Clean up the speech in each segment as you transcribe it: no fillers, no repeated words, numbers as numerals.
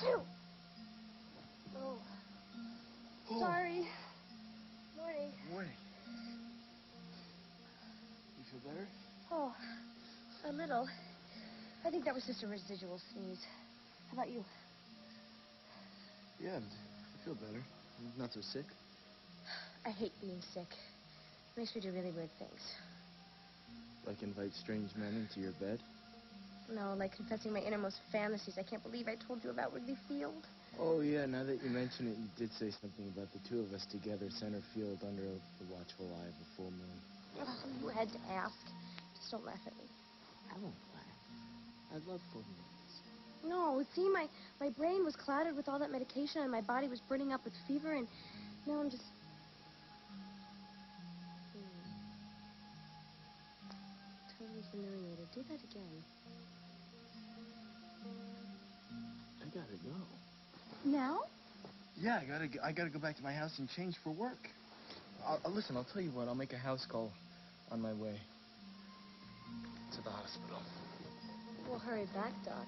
Oh. Sorry. Morning. Morning. You feel better? Oh, a little. I think that was just a residual sneeze. How about you? Yeah, I feel better. I'm not so sick. I hate being sick. It makes me do really weird things. Like invite strange men into your bed? No, like confessing my innermost fantasies. I can't believe I told you about Wrigley Field. Oh, yeah, now that you mention it, you did say something about the two of us together, center field, under the watchful eye of a full moon. Oh, you had to ask. Just don't laugh at me. I won't laugh. I love full moons. No, see, my brain was clouded with all that medication and my body was burning up with fever and now I'm just... Totally humiliated. Do that again. I gotta go. Now? Yeah, I gotta go back to my house and change for work. Listen, I'll tell you what, I'll make a house call on my way to the hospital. Well, hurry back, Doc.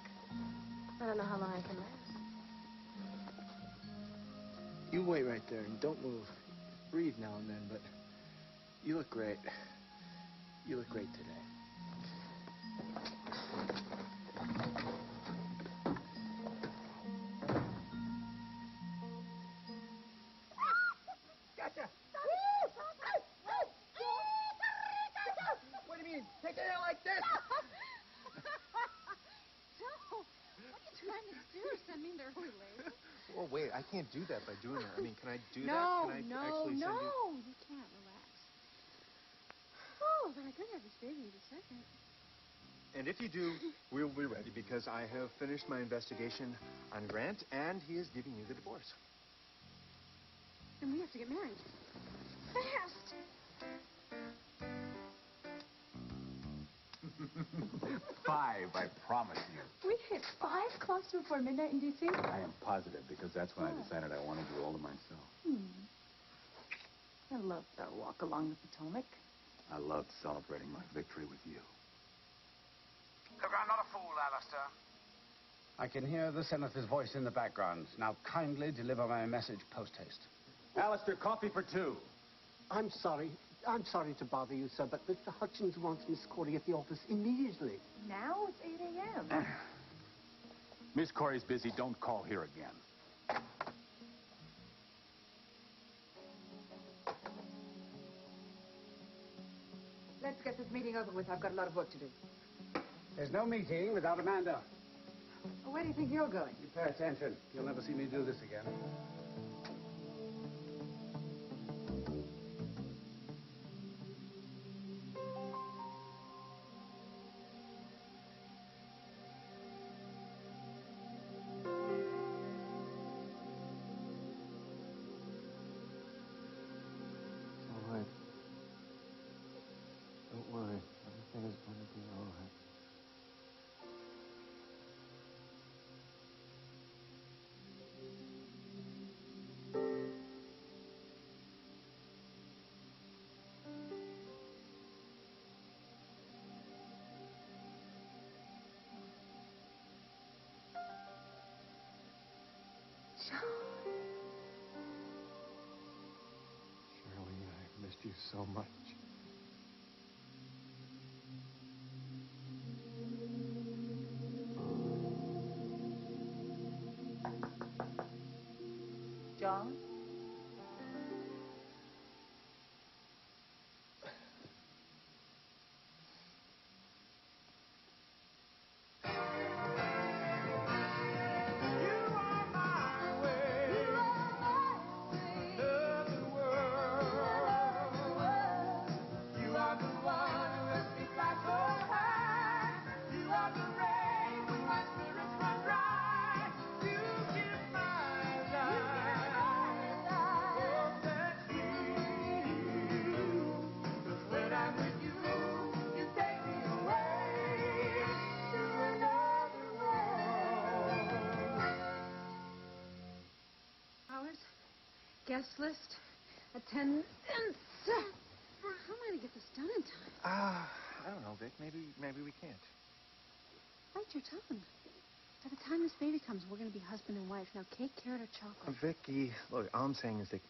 I don't know how long I can last. You wait right there and don't move. Breathe now and then, but you look great. You look great today. Gotcha! What do you mean? Take it out like this! No! What are you trying to do? Send me there really late? Well, wait, I can't do that by doing that. I mean, can I do that? No, Can I no, actually send no! You can't. Relax. Oh, then I could have this baby in a second. And if you do, we'll be ready because I have finished my investigation on Grant and he is giving you the divorce. And we have to get married. Fast! 5, I promise you. We hit 5 clocks before midnight in D.C.? I am positive because that's when I decided I wanted you all to myself. I love that walk along the Potomac. I loved celebrating my victory with you. Look, I'm not a fool, Alistair. I can hear the Senator's voice in the background. Now kindly deliver my message post-haste. Alistair, coffee for 2. I'm sorry to bother you, sir, but Mr. Hutchins wants Miss Corey at the office immediately. Now it's 8 a.m. Miss Corey's busy. Don't call here again. Let's get this meeting over with. I've got a lot of work to do. There's no meeting without Amanda. Well, where do you think you're going? You pay attention. You'll never see me do this again. Don't worry. Everything is going to be all right. Shirley, I missed you so much. John? Guest list, attendance. How am I going to get this done in time? I don't know, Vic. Maybe we can't. Bite your tongue. Is that a time this baby comes, we're going to be husband and wife. Now, cake, carrot, or chocolate? Vicky, look, all I'm saying is that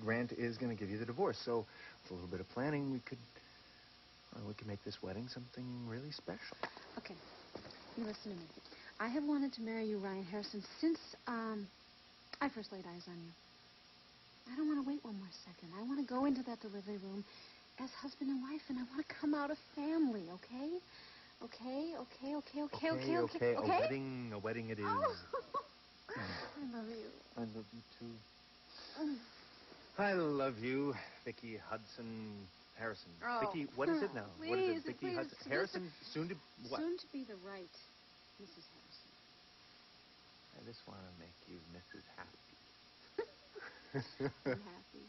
Grant is going to give you the divorce. So with a little bit of planning, we could make this wedding something really special. Okay. You listen to me. I have wanted to marry you, Ryan Harrison, since I first laid eyes on you. I don't want to wait one more second. I want to go into that delivery room as husband and wife, and I want to come out a family, okay? Okay. A wedding it is. Oh. I love you. I love you too. I love you, Vicky Hudson Harrison. Oh. Vicky, what is it now? Please, what is it? Vicky please, Hudson Harrison, soon to what? Soon to be the right Mrs. Harrison. I just want to make you Mrs. Happy. I'm happy.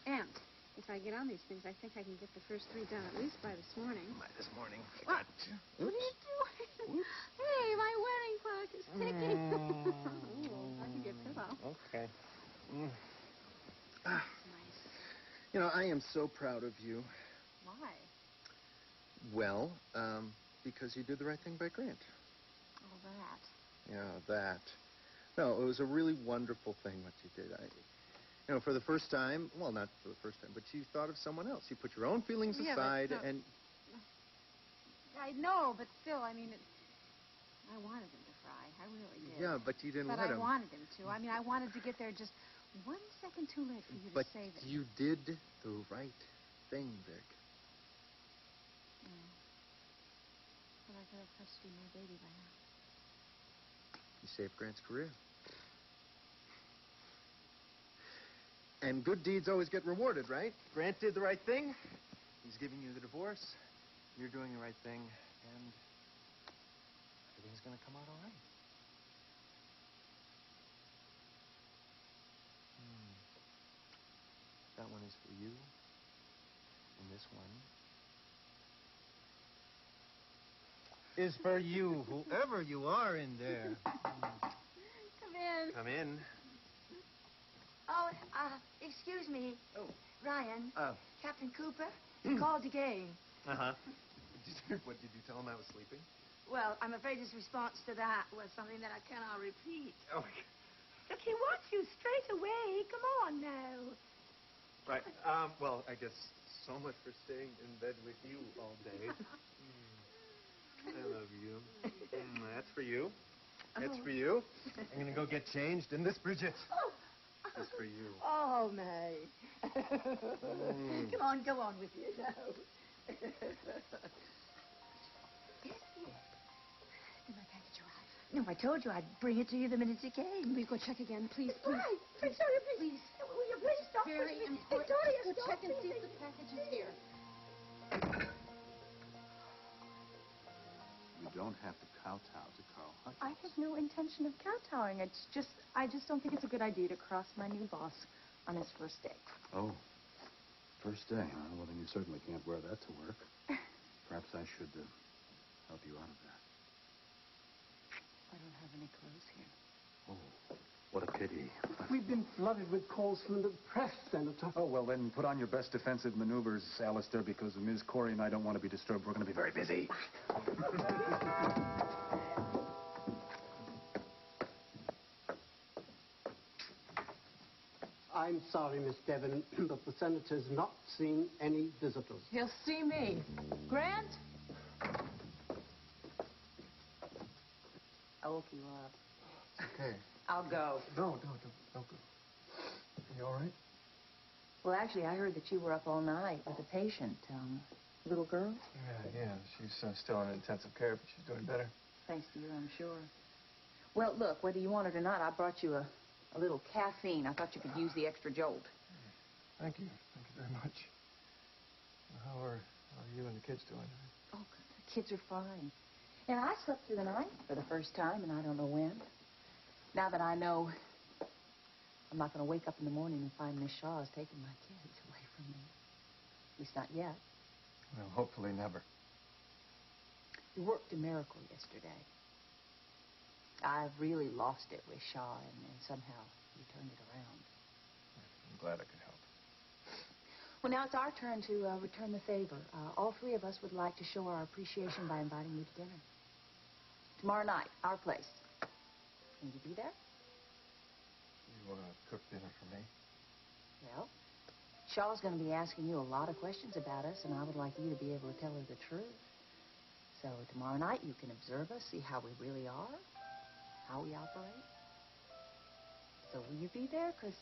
And if I get on these things, I think I can get the first 3 done at least by this morning. By this morning. What? What are you doing? Hey, my wedding clock is ticking. I can get set up. Okay. Nice. You know, I am so proud of you. Why? Well, because you did the right thing by Grant. Oh, that. Yeah, that. No, it was a really wonderful thing what you did. For the first time, well, not for the first time, but you thought of someone else. You put your own feelings aside, and... I know, but still, I mean, I wanted him to fry. I really did. Yeah, but you didn't but let him. But I wanted him to. I mean, I wanted to get there just 1 second too late for you to save it. But you did the right thing, Vic. Yeah. But I could have rescued my baby by now. You saved Grant's career. And good deeds always get rewarded, right? Grant did the right thing. He's giving you the divorce. You're doing the right thing. And everything's going to come out all right. That one is for you. And this one is for you, whoever you are in there. Come in. Come in. Oh, excuse me. Oh. Ryan. Oh. Captain Cooper. He called again. Uh-huh. What, did you tell him I was sleeping? Well, I'm afraid his response to that was something that I cannot repeat. Oh. Look, he wants you straight away. Come on now. Right. Well, I guess so much for staying in bed with you all day. I love you. That's for you. That's for you. I'm going to go get changed. And this, Bridget, is for you. Oh, May. Come on, go on with you now. Did my package arrive? No, I told you I'd bring it to you the minute it came. Will you go check again, please? Right. Victoria, please. Will you please stop? Very important. Victoria, Just go stop. check and see if the package is here. You don't have to kowtow to Carl Hutchins. I have no intention of kowtowing. I just don't think it's a good idea to cross my new boss on his first day. Oh, first day, huh? Well, then you certainly can't wear that to work. Perhaps I should help you out of that. I don't have any clothes here. Oh, what a pity. We've been flooded with calls from the press, Senator. Oh, well, then put on your best defensive maneuvers, Alistair, because Ms. Corey and I don't want to be disturbed. We're going to be very busy. I'm sorry, Miss Devon, but the Senator's not seen any visitors. He'll see me. Grant? I woke you up. Okay. I'll go. Don't go. You all right? Well, actually, I heard that you were up all night with a patient, little girl. Yeah. She's still in intensive care, but she's doing better. Thanks to you, I'm sure. Well, look, whether you want it or not, I brought you a little caffeine. I thought you could use the extra jolt. Thank you. Thank you very much. How are you and the kids doing? Oh, the kids are fine. And I slept through the night for the first time, and I don't know when. Now that I know I'm not going to wake up in the morning and find Miss Shaw has taken my kids away from me. At least not yet. Well, hopefully never. You worked a miracle yesterday. I really lost it with Shaw, and somehow you turned it around. I'm glad I could help. Well, now it's our turn to return the favor. All 3 of us would like to show our appreciation by inviting you to dinner. Tomorrow night, our place. Can you be there? You cook dinner for me? Well, Shaw's going to be asking you a lot of questions about us, and I would like you to be able to tell her the truth. So tomorrow night, you can observe us, see how we really are, how we operate. So will you be there? Because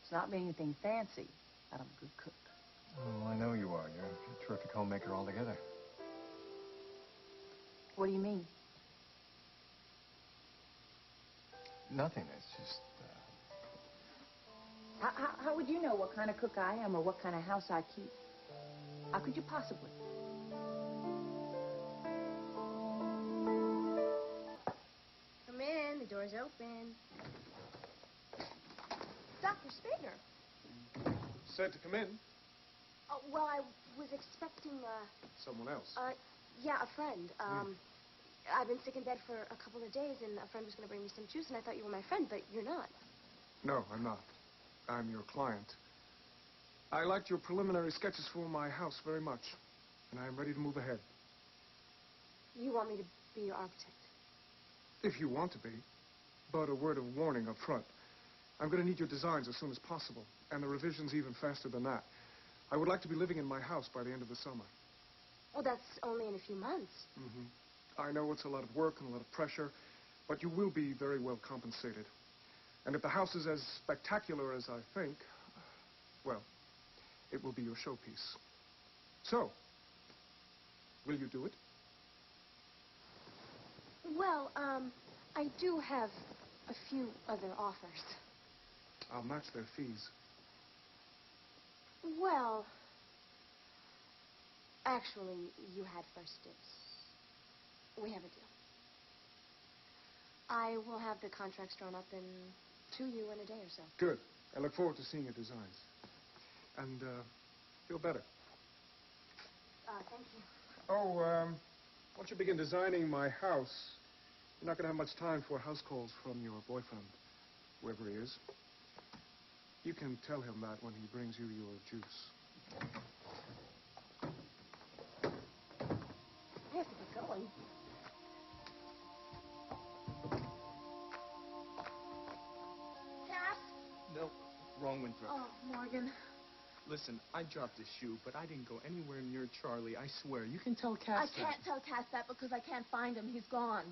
it's not being anything fancy, but I'm a good cook. Oh, I know you are. You're a terrific homemaker altogether. What do you mean? Nothing. It's just, How would you know what kind of cook I am or what kind of house I keep? How could you possibly? Come in. The door's open. Dr. Spader. Said to come in. Oh, well, I was expecting, Someone else. Yeah, a friend. I've been sick in bed for a couple of days, and a friend was going to bring me some juice, and I thought you were my friend, but you're not. No, I'm not. I'm your client. I liked your preliminary sketches for my house very much, and I am ready to move ahead. You want me to be your architect? If you want to be. But a word of warning up front. I'm going to need your designs as soon as possible, and the revisions even faster than that. I would like to be living in my house by the end of the summer. Well, that's only in a few months. I know it's a lot of work and a lot of pressure, but you will be very well compensated. And if the house is as spectacular as I think, well, it will be your showpiece. So, will you do it? Well, I do have a few other offers. I'll match their fees. Well, actually, you had first dibs. We have a deal. I will have the contracts drawn up to you in a day or so. Good. I look forward to seeing your designs. And, feel better. Thank you. Oh, once you begin designing my house, you're not going to have much time for house calls from your boyfriend, whoever he is. You can tell him that when he brings you your juice. I have to get going. Cass? No, wrong Winthrop. Oh, Morgan. Listen, I dropped a shoe, but I didn't go anywhere near Charlie, I swear. You can tell Cass I can't tell Cass that because I can't find him. He's gone.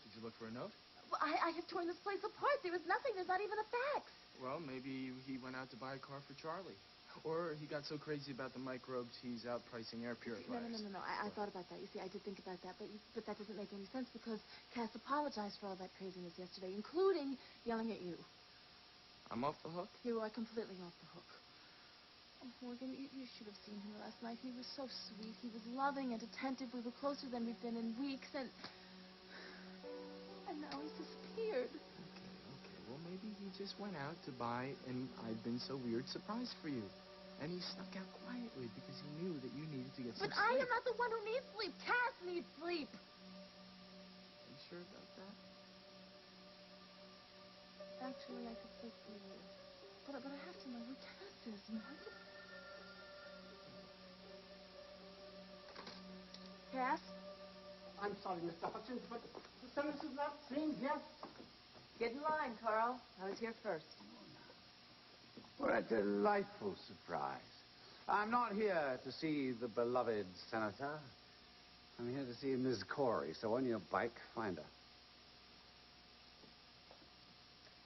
Did you look for a note? Well, I have torn this place apart. There was nothing. There's not even a fax. Well, maybe he went out to buy a car for Charlie. Or he got so crazy about the microbes, he's out pricing air purifiers. No. I thought about that. You see, I did think about that, but that doesn't make any sense because Cass apologized for all that craziness yesterday, including yelling at you. I'm off the hook? You are completely off the hook. Oh, Morgan, you should have seen him last night. He was so sweet. He was loving and attentive. We were closer than we've been in weeks, and now he's disappeared. Okay. Well, maybe he just went out to buy an I've been so weird surprise for you. And he snuck out quietly because he knew that you needed to get some But sleep. I am not the one who needs sleep. Cass needs sleep. Are you sure about that? Actually, I could sleep for you. But I have to know where Cass is, Morgan. Cass? I'm sorry, Mr. Hutchins, but the senator is not seen yet. Get in line, Carl. I was here first. What a delightful surprise. I'm not here to see the beloved senator. I'm here to see Miss Corey. So on your bike, find her.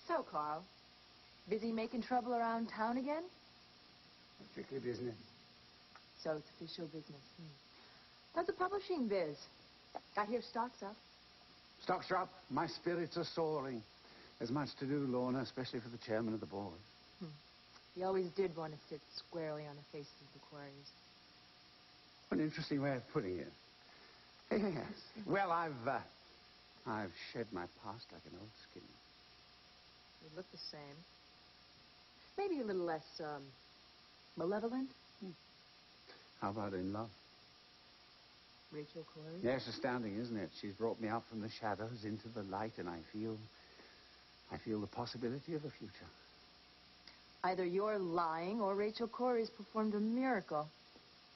So, Carl, busy making trouble around town again? Strictly business. So it's official business. How's the publishing biz? I hear stock's up. Stocks are up. My spirits are soaring. There's much to do, Lorna, especially for the chairman of the board. He always did want to sit squarely on the faces of the quarries. What an interesting way of putting it. Yes. Well, I've shed my past like an old skin. You look the same. Maybe a little less, malevolent. How about in love? Rachel Corey? Yes, astounding, isn't it? She's brought me out from the shadows into the light, and I feel the possibility of a future. Either you're lying or Rachel Corey's performed a miracle.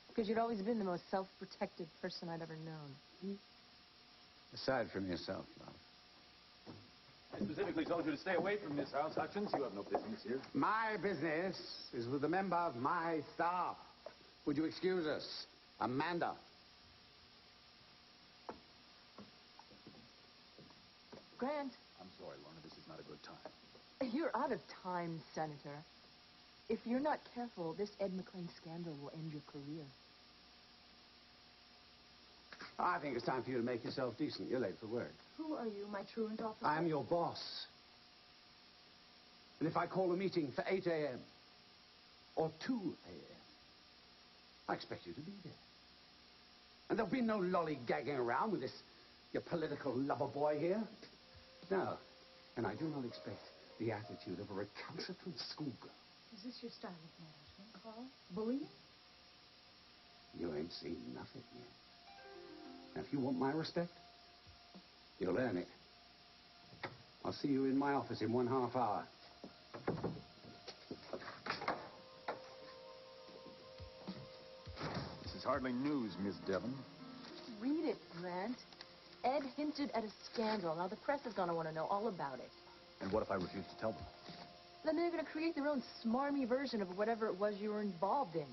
Because you'd always been the most self-protected person I'd ever known. Aside from yourself, love. I specifically told you to stay away from this house, Hutchins. You have no business here. My business is with a member of my staff. Would you excuse us? Amanda. Grant, I'm sorry, Lorna. This is not a good time. you're out of time, Senator. If you're not careful, this Ed McClain scandal will end your career. I think it's time for you to make yourself decent. You're late for work. Who are you, my truant officer? I'm your boss. And if I call a meeting for 8 a.m. or 2 a.m., I expect you to be there. And there'll be no lollygagging around with this, your political lover boy here. No. And I do not expect the attitude of a recalcitrant schoolgirl. Is this your style of management, Carl? Bullying? You ain't seen nothing yet. Now, if you want my respect, you'll earn it. I'll see you in my office in 1/2 hour. This is hardly news, Miss Devon. Read it, Grant. Ed hinted at a scandal. Now, the press is going to want to know all about it. And what if I refuse to tell them? Then they're going to create their own smarmy version of whatever it was you were involved in.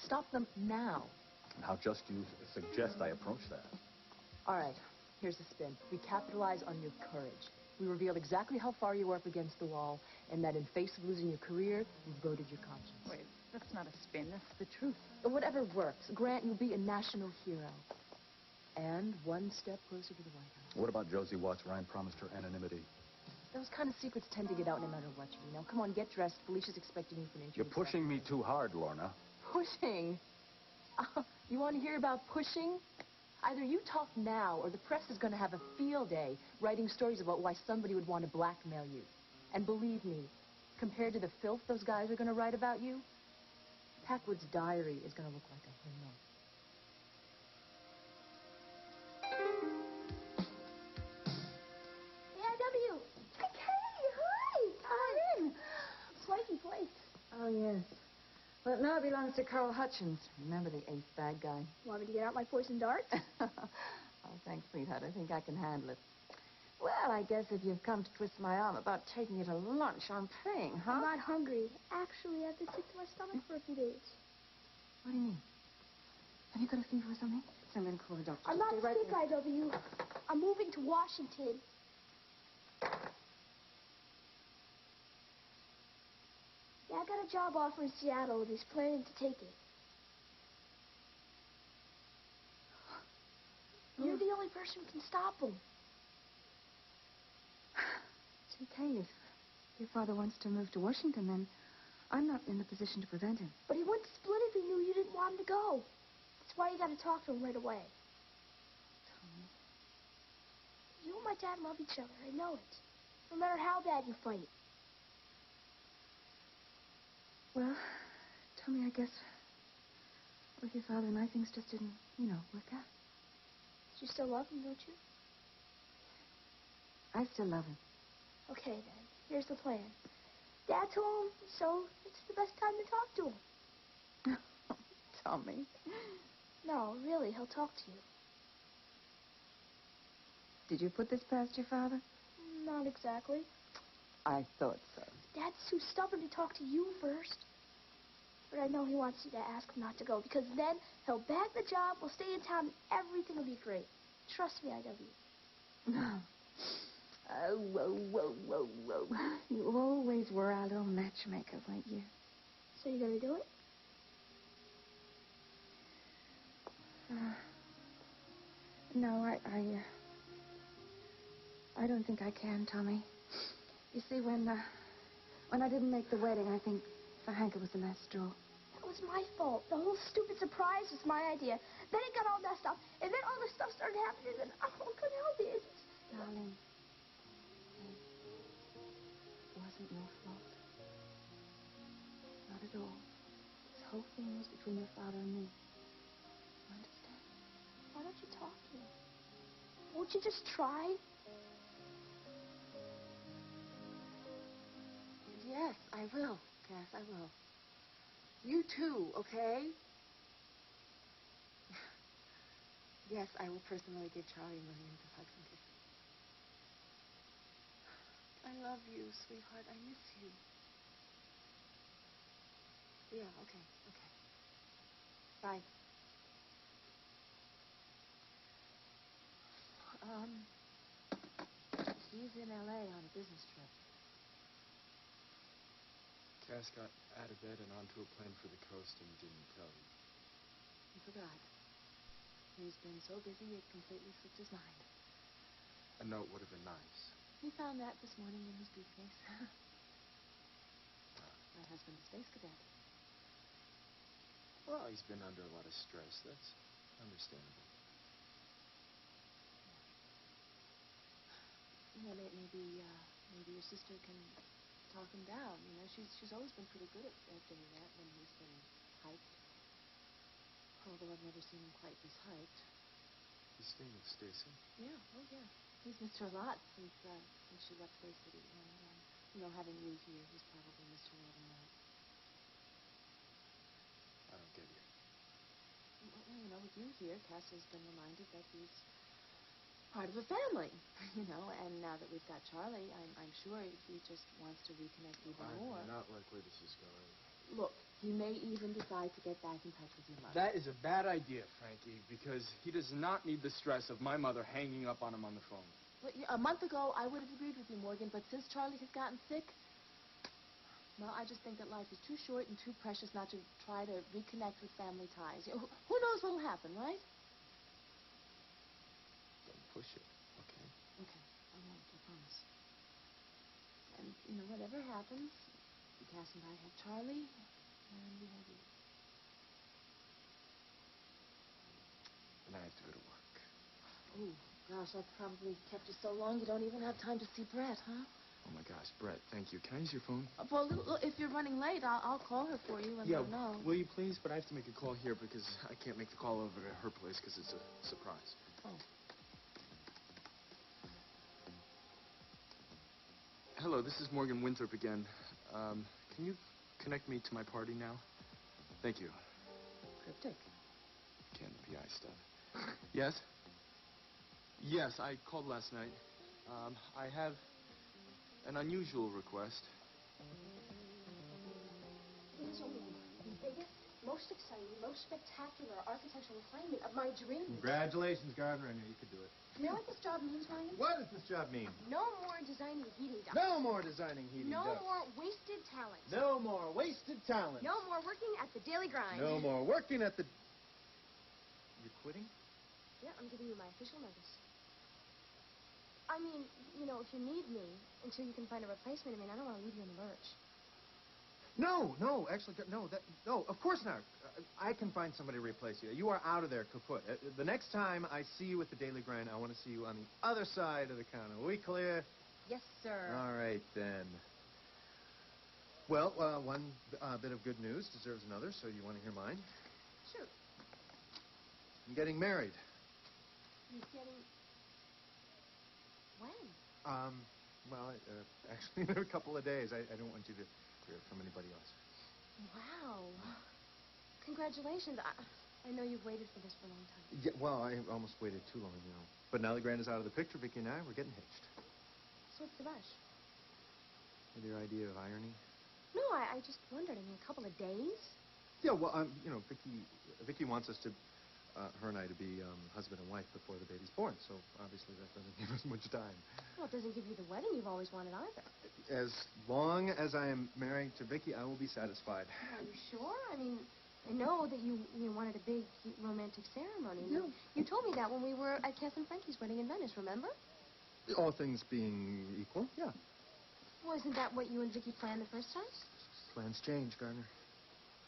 Stop them now. And how just you suggest I approach that? All right, here's the spin. We capitalize on your courage. We reveal exactly how far you were up against the wall, and that in face of losing your career, you voted your conscience. Wait, that's not a spin. That's the truth. But whatever works. Grant, you'll be a national hero. And one step closer to the White House. What about Josie Watts? Ryan promised her anonymity. Those kind of secrets tend to get out no matter what you do. Now, come on, get dressed. Felicia's expecting you for an interview. You're pushing me too hard, Lorna. Pushing? You want to hear about pushing? Either you talk now, or the press is going to have a field day writing stories about why somebody would want to blackmail you. And believe me, compared to the filth those guys are going to write about you, Packwood's diary is going to look like a hymnal. AIW! Hey, Katie! Hi! Come in! Flaky place. Oh, yes. Well, it now belongs to Carl Hutchins. Remember the eighth bad guy? Want me to get out my poison darts? Oh, thanks, sweetheart. I think I can handle it. Well, I guess if you've come to twist my arm about taking you to lunch, I'm paying, huh? I'm not hungry. Actually, I've been sick to my stomach for a few days. What do you mean? Have you got a fever or something? I'm going to call the doctor. I'm not Stay right sick, there. IW. I'm moving to Washington. Yeah, I got a job offer in Seattle, and he's planning to take it. You're the only person who can stop him. It's okay. If your father wants to move to Washington, then I'm not in a position to prevent him. But he wouldn't split if he knew you didn't want him to go. That's why you got to talk to him right away. Tommy. You and my dad love each other. I know it. No matter how bad you fight. Well, Tommy, I guess with your father and I, things just didn't, work out. You still love him, don't you? I still love him. Okay, then. Here's the plan. Dad's home, so it's the best time to talk to him. Tommy. No, really, he'll talk to you. Did you put this past your father? Not exactly. I thought so. Dad's too stubborn to talk to you first. But I know he wants you to ask him not to go, because then he'll bag the job, we'll stay in town, and everything will be great. Trust me, IW. Oh, whoa. You always were our little matchmaker, weren't you? So you gonna do it? No, I don't think I can, Tommy. You see, when I didn't make the wedding, I think for Hank it was the last straw. That was my fault. The whole stupid surprise was my idea. Then it got all messed up, and then all this stuff started happening, and I couldn't help it. Darling, it wasn't your fault. Not at all. This whole thing was between your father and me. You understand? Why don't you talk to him? Won't you just try? Yes, I will, Cass, I will. You too, okay? Yes, I will personally give Charlie and Williams a hug and kiss. I love you, sweetheart. I miss you. Yeah, okay. Bye. He's in L.A. on a business trip. Cass got out of bed and onto a plane for the coast and didn't tell you. He forgot. He's been so busy it completely slipped his mind. A note would have been nice. He found that this morning in his briefcase. My husband's space cadet. Well, he's been under a lot of stress. That's understandable. You know, maybe your sister can talk him down. You know, she's always been pretty good at doing that when he's been hyped. Although I've never seen him quite this hyped. He's staying with Stacy? Yeah, oh yeah. He's missed her a lot since she left Bay City. And having you here, he's probably missed her more than that. I don't get you. Well, with you here, Cass has been reminded that he's part of a family, and now that we've got Charlie, I'm sure he just wants to reconnect even more. I do not like where this is going. Look, he may even decide to get back in touch with your mother. That is a bad idea, Frankie, because he does not need the stress of my mother hanging up on him on the phone. Well, a month ago, I would have agreed with you, Morgan, but since Charlie has gotten sick, well, I just think that life is too short and too precious not to try to reconnect with family ties. Who knows what'll happen, right? Don't push it, okay? Okay, I won't, I promise. And, whatever happens, Cass and I have Charlie, and we have you. And I have to go to work. Oh, gosh, I've probably kept you so long you don't even have time to see Brett, huh? Oh, my gosh, Brett, thank you. Can I use your phone? Well, if you're running late, I'll call her for you and let her know. Will you please? But I have to make a call here because I can't make the call over to her place because it's a surprise. Oh. Hello, this is Morgan Winthrop again. Can you connect me to my party now? Thank you. Cryptic. Again, PI stuff. Yes? Yes, I called last night. I have an unusual request. It is only the biggest, most exciting, most spectacular architectural assignment of my dreams. Congratulations, Gardner. I knew you could do it. You know what this job means, Ryan? What does this job mean? No more designing heating ducts. No more designing heating No ducts. more wasted talent. No more wasted talent. No more working at the daily grind. No more working at the... You're quitting? Yeah, I'm giving you my official notice. I mean, if you need me until you can find a replacement, I don't want to leave you in the lurch. No, actually, no, of course not. I can find somebody to replace you. You are out of there, kaput. The next time I see you at the Daily Grind, I want to see you on the other side of the counter. Are we clear? Yes, sir. All right, then. Well, one bit of good news deserves another, so you want to hear mine? Sure. I'm getting married. You're getting... When? Well, actually, in a couple of days. I don't want you to hear it from anybody else. Wow. Congratulations. I know you've waited for this for a long time. Yeah, well, I almost waited too long, But now the Grand is out of the picture, Vicky and I, we're getting hitched. So what's the rush? With your idea of irony? No, I just wondered. A couple of days? Yeah, well, Vicky wants us to, her and I, to be husband and wife before the baby's born, so obviously that doesn't give us much time. Well, it doesn't give you the wedding you've always wanted either. As long as I am married to Vicky, I will be satisfied. Are you sure? I know that you wanted a big romantic ceremony. Yeah. You told me that when we were at Cass and Frankie's wedding in Venice, remember? All things being equal, yeah. Well, isn't that what you and Vicky planned the first time? Plans change, Gardner.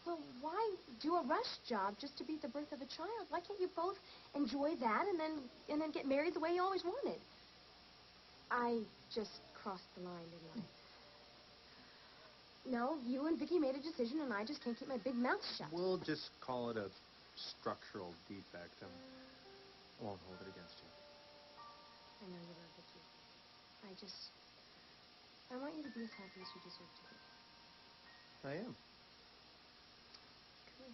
Well, why do a rush job just to beat the birth of a child? Why can't you both enjoy that and then get married the way you always wanted? I just crossed the line, didn't I? No, you and Vicky made a decision, and I just can't keep my big mouth shut. We'll just call it a structural defect. I won't hold it against you. I know you love Vicky. I want you to be as happy as you deserve to be. I am. Cool.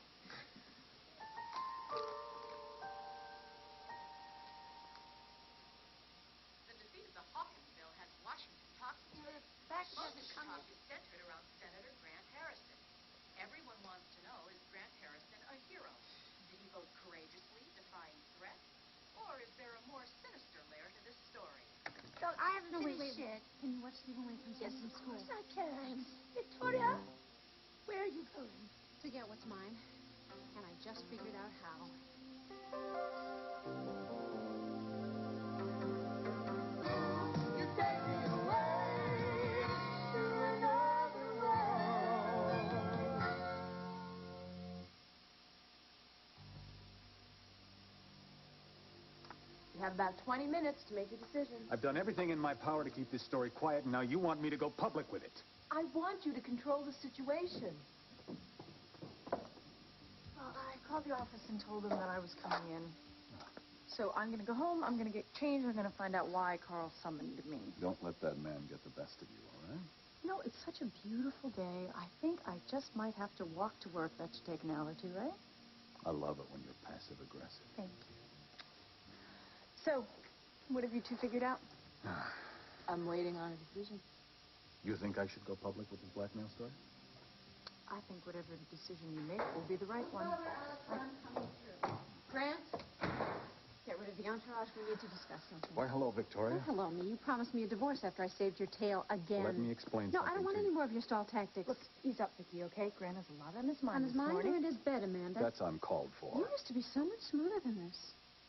No, wait. finish it. Can you watch Stephen when he comes Yes, home from of school? course I can. Victoria, where are you going? To get what's mine. And I just figured out how. You take me away to another world. You have about 20 minutes to make your decision. I've done everything in my power to keep this story quiet, and now you want me to go public with it. I want you to control the situation. Well, I called the office and told them that I was coming in. So I'm going to go home, I'm going to get changed, I'm going to find out why Carl summoned me. Don't let that man get the best of you, all right? You know, it's such a beautiful day. I think I just might have to walk to work. That should take an hour or two, right? I love it when you're passive-aggressive. Thank you. So, what have you two figured out? I'm waiting on a decision. You think I should go public with this blackmail story? I think whatever the decision you make will be the right one. Grant? Get rid of the entourage. We need to discuss something. Why, hello, Victoria. Oh, hello, me. You promised me a divorce after I saved your tail again. Let me explain No, something I don't want to any you. more of your stall tactics. Look, ease up, Vicky, okay? Grant has a lot on his mind On his this mind morning. or in his bed, Amanda? That's uncalled for. You used to be so much smoother than this.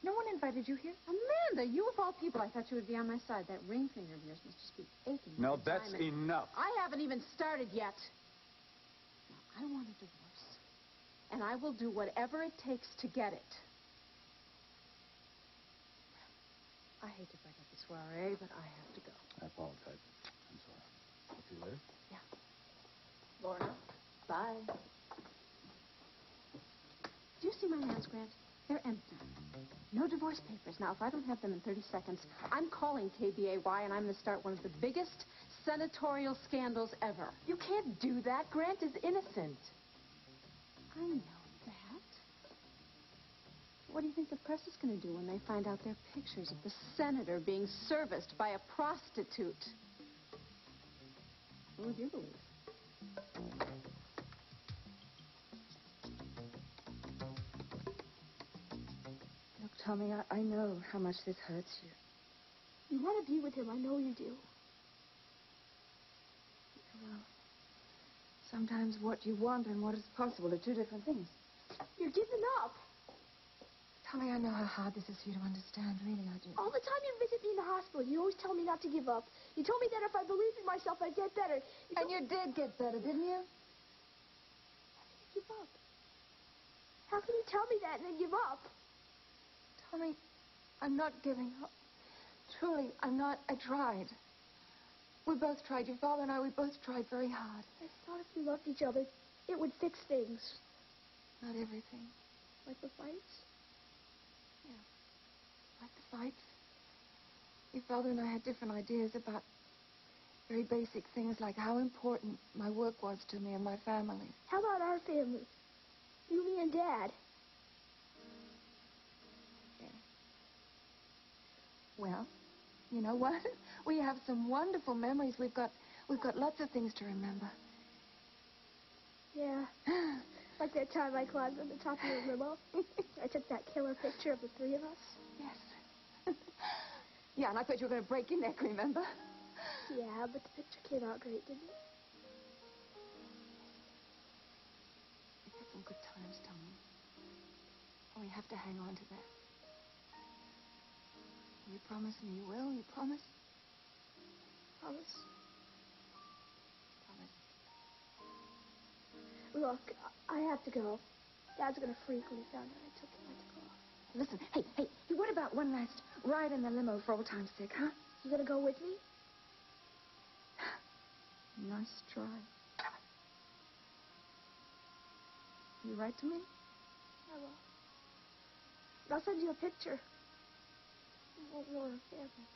No one invited you here? Amanda, you of all people, I thought you would be on my side. That ring finger of yours must just be aching. Now, like a that's diamond. enough. I haven't even started yet. Now, I want a divorce. And I will do whatever it takes to get it. I hate to break up the soiree, but I have to go. I apologize. I'm sorry. Talk to you later. Lorna, bye. Do you see my hands, Grant? They're empty. No divorce papers. Now, if I don't have them in 30 seconds, I'm calling KBAY and I'm going to start one of the biggest senatorial scandals ever. You can't do that. Grant is innocent. I know that. What do you think the press is going to do when they find out their pictures of the senator being serviced by a prostitute? Who would you believe? Look, Tommy, I know how much this hurts you. You want to be with him. I know you do. Well, sometimes what you want and what is possible are two different things. You're giving up. Tommy, I know how hard this is for you to understand. Really, I do. All the time you visit me in the hospital, you always tell me not to give up. You told me that if I believed in myself, I'd get better. And you did get better, didn't you? Give up. How can you tell me that and then give up? Tommy, I'm not giving up. Truly, I'm not. I tried. We both tried. Your father and I, we both tried very hard. I thought if we loved each other, it would fix things. Not everything. Like the fights? Yeah. Like the fights. Your father and I had different ideas about very basic things like how important my work was to me and my family. How about our family? You, me, and Dad. Yeah. Well, you know what? We have some wonderful memories. We've got lots of things to remember. Yeah. Like that time I climbed on the top of your limo. I took that killer picture of the three of us. Yes. Yeah, and I thought you were going to break your neck, remember? Yeah, but the picture came out great, didn't it? We've had some good times, Tommy. And we have to hang on to that. You promise me you will? You promise? Promise. Promise. Look, I have to go. Dad's gonna freak when he found out I took off. Listen, hey, what about one last ride in the limo for old time's sake, huh? You gonna go with me? Nice try. You write to me? I will. But I'll send you a picture. You won't know our family.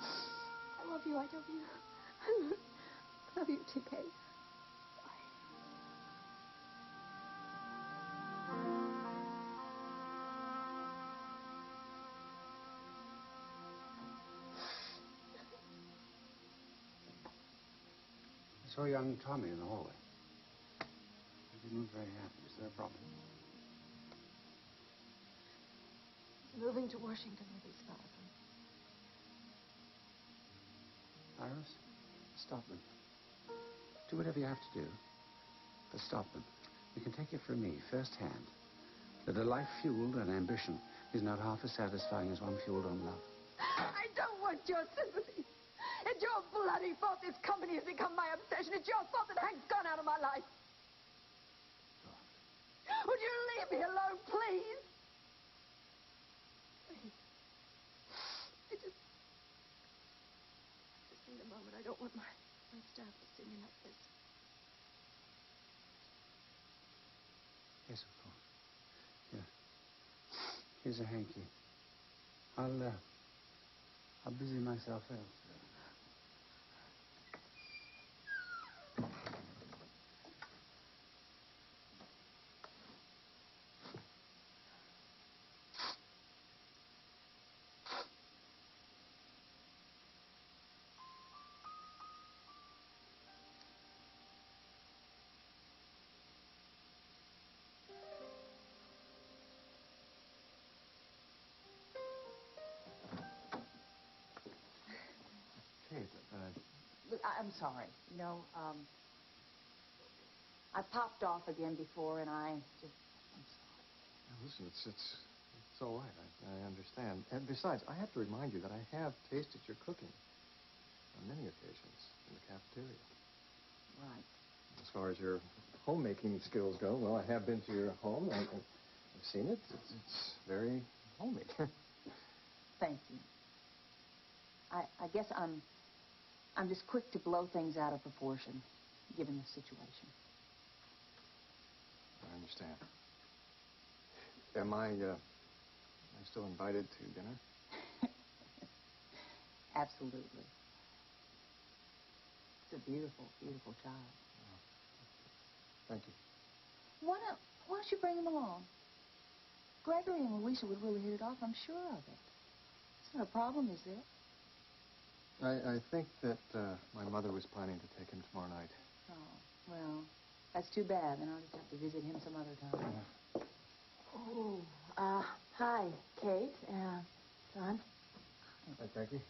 I love you. I love you. Love you, TK. I saw young Tommy in the hallway. He didn't look very happy. Is there a problem? Moving to Washington with his father. Iris, stop them. Do whatever you have to do, but stop them. You can take it from me, firsthand, that a life fueled on ambition is not half as satisfying as one fueled on love. I don't want your sympathy. It's your bloody fault this company has become my obsession. It's your fault that Hank's gone out of my life. Would you leave me alone, please? I just need a moment. I don't want my staff to see me like this. Yes, of course. Here. Here's a hanky. I'll busy myself elsewhere. Kate, Look, I'm sorry. You know, I popped off again before, and I'm sorry. listen, it's all right. I understand. And besides, I have to remind you that I have tasted your cooking on many occasions in the cafeteria. Right. As far as your homemaking skills go, well, I have been to your home, and I've seen it. It's very homey. Thank you. I guess I'm just quick to blow things out of proportion, given the situation. I understand. Am I still invited to dinner? Absolutely. It's a beautiful, beautiful child. Thank you. Why don't you bring him along? Gregory and Louisa would really hit it off, I'm sure of it. It's not a problem, is it? I think that my mother was planning to take him tomorrow night. Oh, well, that's too bad. Then I'll just have to visit him some other time. Oh, hi, Kate, John. Hi, Becky.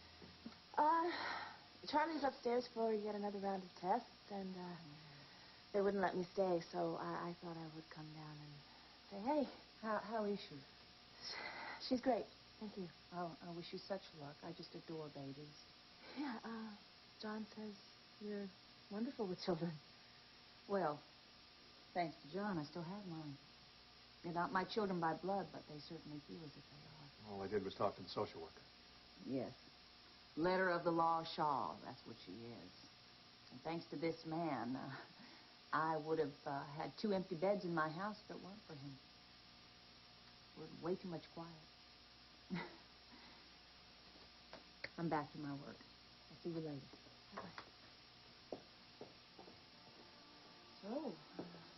Charlie's upstairs for yet another round of tests, and they wouldn't let me stay, so I thought I would come down and say, hey. How is she? She's great. Thank you. Oh, I wish you such luck. I just adore babies. Yeah, John says you're wonderful with children. Well, thanks to John, I still have mine. They're not my children by blood, but they certainly feel as if they are. All I did was talk to the social worker. Yes. Letter of the law Shaw, that's what she is. And thanks to this man, I would have had 2 empty beds in my house if it weren't for him. We're way too much quiet. I'm back to my work. I'll see you later. Bye-bye. So,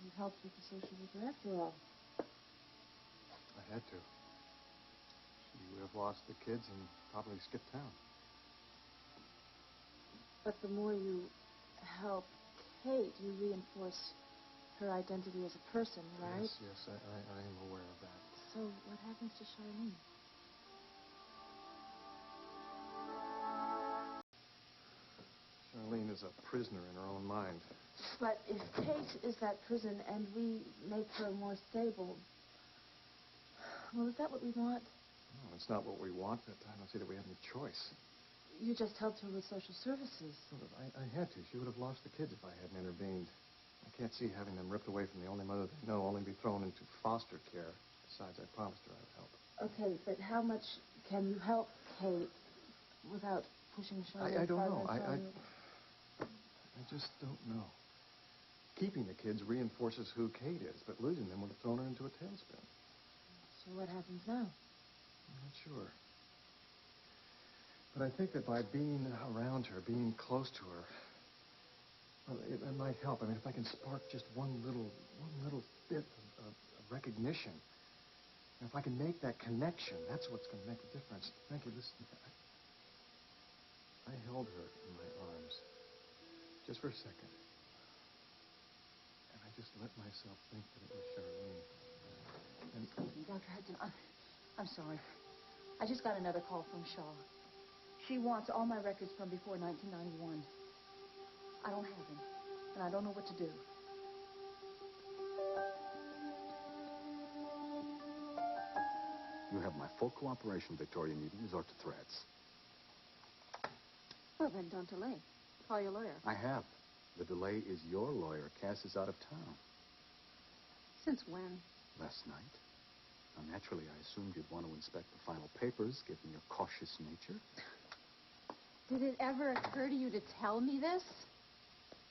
you helped with the social worker after all. I had to. She would have lost the kids and probably skipped town. But the more you help Kate, you reinforce her identity as a person, right? Yes, I am aware of that. So what happens to Charlene? Charlene is a prisoner in her own mind. But if Kate is that prison and we make her more stable, well, is that what we want? No, it's not what we want, but I don't see that we have any choice. You just helped her with social services. Well, I had to. She would have lost the kids if I hadn't intervened. I can't see having them ripped away from the only mother they know, only be thrown into foster care. Besides, I promised her I would help. Okay, but how much can you help Kate without pushing Charlene? I don't know. I just don't know. Keeping the kids reinforces who Kate is, but losing them would have thrown her into a tailspin. So what happens now? I'm not sure. But I think that by being around her, being close to her, well, it might help. I mean, if I can spark just one little bit of recognition, and if I can make that connection, that's what's going to make a difference. Thank you. Listen, I held her in my arms just for a second, and I just let myself think that it was Charlene. And Excuse me, Dr. Hudson, I'm sorry. I just got another call from Shaw. She wants all my records from before 1991. I don't have them, and I don't know what to do. You have my full cooperation, Victoria. You needn't resort to threats. Well, then don't delay. Call your lawyer. I have. The delay is your lawyer. Cass is out of town. Since when? Last night. Now, naturally, I assumed you'd want to inspect the final papers, given your cautious nature. Did it ever occur to you to tell me this?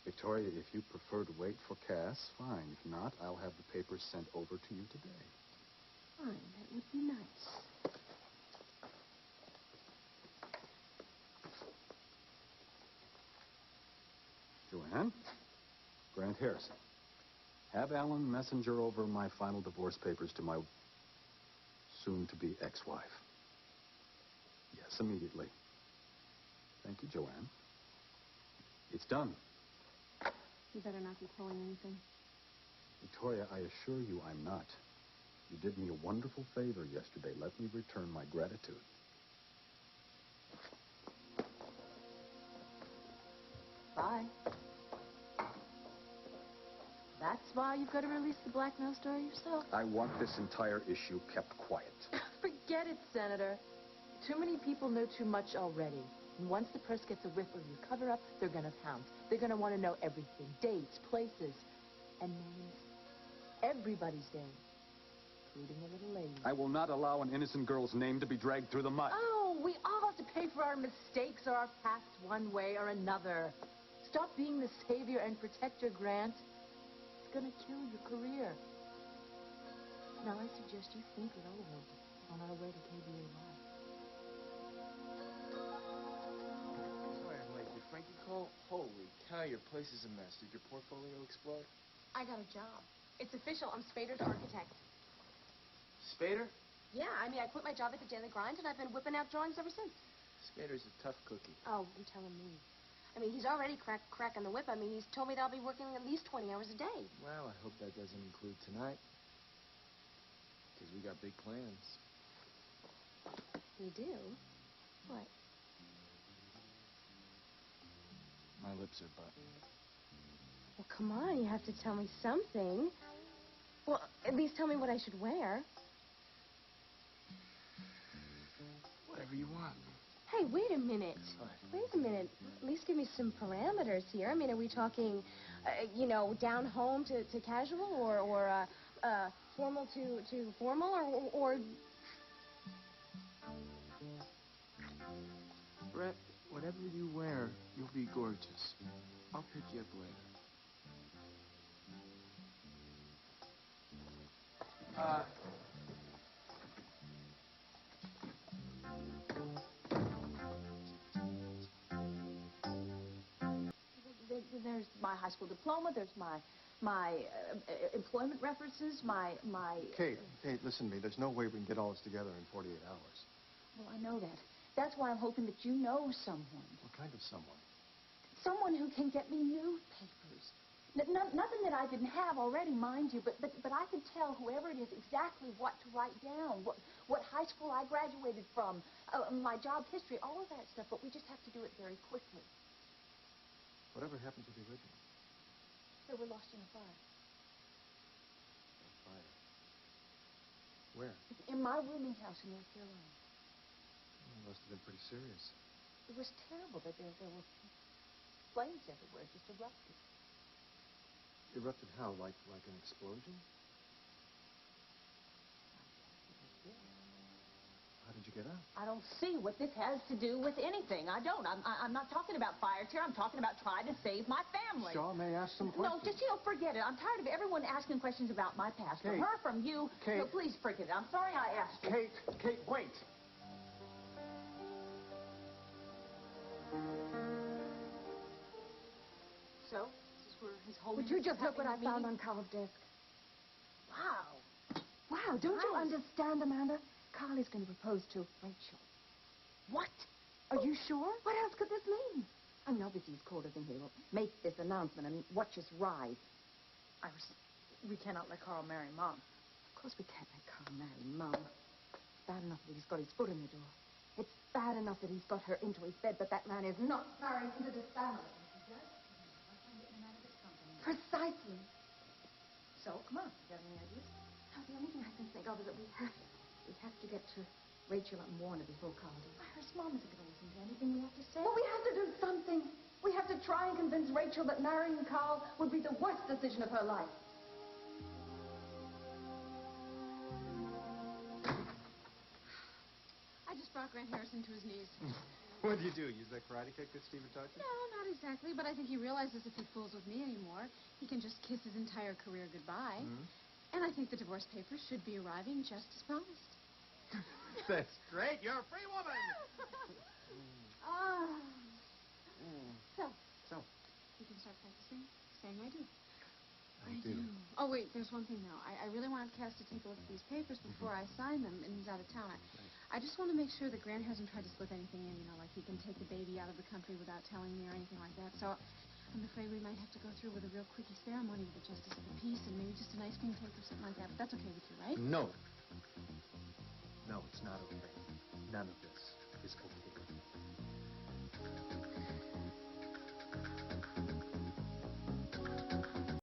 Victoria, if you prefer to wait for Cass, fine. If not, I'll have the papers sent over to you today. Fine, that would be nice. Joanne, Grant Harrison. Have Alan messenger over my final divorce papers to my soon-to-be ex-wife. Yes, immediately. Thank you, Joanne. It's done. You better not be pulling anything. Victoria, I assure you I'm not. You did me a wonderful favor yesterday. Let me return my gratitude. Bye. That's why you've got to release the Blackmail story yourself. I want this entire issue kept quiet. Forget it, Senator. Too many people know too much already. And once the press gets a whiff of your cover-up, they're going to pounce. They're going to want to know everything. Dates, places, and names. Everybody's name. Including the little lady. I will not allow an innocent girl's name to be dragged through the mud. Oh, we all have to pay for our mistakes or our past one way or another. Stop being the savior and protector, Grant. It's going to kill your career. Now, I suggest you think it over on our way to KBA Live. Sorry I'm late. Did Frankie call? Holy cow, your place is a mess. Did your portfolio explode? I got a job. It's official. I'm Spader's architect. Spader? Yeah, I mean, I quit my job at the Daily Grind, and I've been whipping out drawings ever since. Spader's a tough cookie. Oh, you're telling me. I mean, he's already cracking the whip. I mean, he's told me that I'll be working at least 20 hours a day. Well, I hope that doesn't include tonight. Because we got big plans. You do? What? My lips are buttoned. Well, come on, you have to tell me something. Well, at least tell me what I should wear. Whatever you want. Hey, wait a minute. What? Wait a minute. At least give me some parameters here. I mean, are we talking, down home to casual or formal to formal or... Brett, whatever you wear, you'll be gorgeous. I'll pick you up later. There's my high school diploma. There's my employment references. My. Kate, listen to me. There's no way we can get all this together in 48 hours. Well, I know that. That's why I'm hoping that you know someone. What kind of someone? Someone who can get me newspapers. Nothing that I didn't have already, mind you, but I can tell whoever it is exactly what to write down, what high school I graduated from, my job history, all of that stuff, but we just have to do it very quickly. Whatever happened to the original? They were lost in a fire. A fire? Where? In my rooming house in North Carolina. It must have been pretty serious. It was terrible. There were flames everywhere. It just erupted. Erupted how? Like an explosion? How did you get out? I don't see what this has to do with anything. I don't. I'm not talking about fires here. I'm talking about trying to save my family. Shaw may ask some questions. No, just, forget it. I'm tired of everyone asking questions about my past. Kate. From her, from you. Kate. No, please forget it. I'm sorry I asked you. Kate, wait. So, this is where his holiness Would you just is look what I having a found meeting? on Carl's desk? Wow. Wow, don't you Nice. understand, Amanda? Carl is going to propose to Rachel. What? Are you sure? What else could this mean? I mean, obviously he's called us in here to make this announcement and watch us rise. Iris, we cannot let Carl marry Mom. Of course we can't let Carl marry Mom. bad enough that he's got his foot in the door. It's bad enough that he's got her into his bed, but that man is not married into this family. Precisely. So, come on. You got any ideas? Now, the only thing I can think of is that we have to get to Rachel and warn her before Carl does. Her mom isn't going to listen to anything we have to say. Well, we have to do something. We have to try and convince Rachel that marrying Carl would be the worst decision of her life. I just brought Grant Harrison to his knees. What do you do? Use that karate kick that Steven taught you? No, not exactly, but I think he realizes if he fools with me anymore, he can just kiss his entire career goodbye. Mm-hmm. And I think the divorce papers should be arriving just as promised. That's great. You're a free woman. So, you can start practicing saying I do. I do. Oh, wait, there's one thing, though. I really want Cass to take a look at these papers before I sign them, and he's out of town. I just want to make sure that Grant hasn't tried to slip anything in, like he can take the baby out of the country without telling me or anything like that. So I'm afraid we might have to go through with a real quickie ceremony with the justice of the peace and maybe just an ice cream cake or something like that. But that's okay with you, right? No. No, it's not okay. None of this is okay.